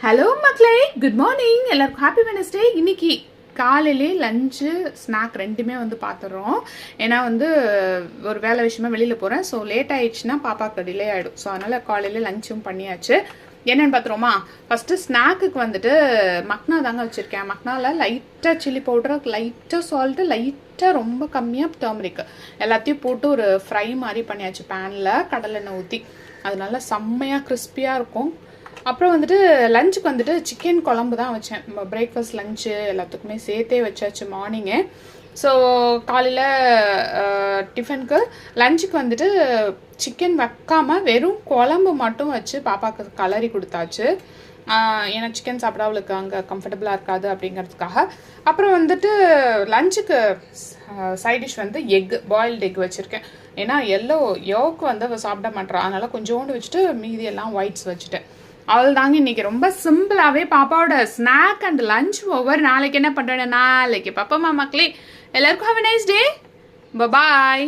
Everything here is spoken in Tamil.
ஹலோ மக்களே, குட் மார்னிங். எல்லாருக்கும் ஹாப்பி வெனஸ்டே. இன்னைக்கு காலையிலே லஞ்சு ஸ்நாக் ரெண்டுமே பார்த்துடுறோம். ஏன்னா ஒரு வேலை விஷயமா வெளியில் போகிறேன். ஸோ லேட் ஆயிடுச்சுன்னா பாப்பாவுக்கு டிலே ஆகிடும். ஸோ அதனால் காலையிலே லஞ்சும் பண்ணியாச்சு. என்னென்னு பார்த்துருவோமா? ஃபஸ்ட்டு ஸ்நாக்குக்கு மக்னா தாங்க வச்சுருக்கேன். மக்னாவில் லைட்டாக சில்லி பவுடர், லைட்டாக சால்ட்டு, லைட்டாக ரொம்ப கம்மியாக டர்மரிக் எல்லாத்தையும் போட்டு ஒரு ஃப்ரை மாதிரி பண்ணியாச்சு பேனில் கடலெண்ணெய் ஊற்றி. அது நல்லா செம்மையாக கிறிஸ்பியாக இருக்கும். அப்புறம் லஞ்சுக்கு சிக்கன் குழம்பு தான் வச்சேன். பிரேக்ஃபாஸ்ட் லஞ்சு எல்லாத்துக்குமே சேர்த்தே வச்சாச்சு மார்னிங்கு. ஸோ காலையில் டிஃபனுக்கு லஞ்சுக்கு சிக்கன் வைக்காமல் வெறும் குழம்பு மட்டும் வச்சு பாப்பாவுக்கு கலரி கொடுத்தாச்சு. ஏன்னா சிக்கன் சாப்பிட அவளுக்கு அங்கே கம்ஃபர்டபுளாக இருக்காது அப்படிங்கிறதுக்காக. அப்புறம் லஞ்சுக்கு side dish egg, boiled egg வச்சுருக்கேன். ஏன்னா யோக்கு அவள் சாப்பிட மாட்டேறான். அதனால் கொஞ்சோண்டு வச்சுட்டு மீதி எல்லாம் ஒயிட்ஸ் வச்சுட்டேன். அவள் தாங்க இன்னைக்கு ரொம்ப சிம்பிளாகவே பாப்பாவோட ஸ்நாக் அண்ட் லஞ்ச் ஓவர். நாளைக்கு என்ன பண்ணுறேன்? நாளைக்கு பாப்பா மக்களே எல்லாருக்கும் have a nice day. Bye.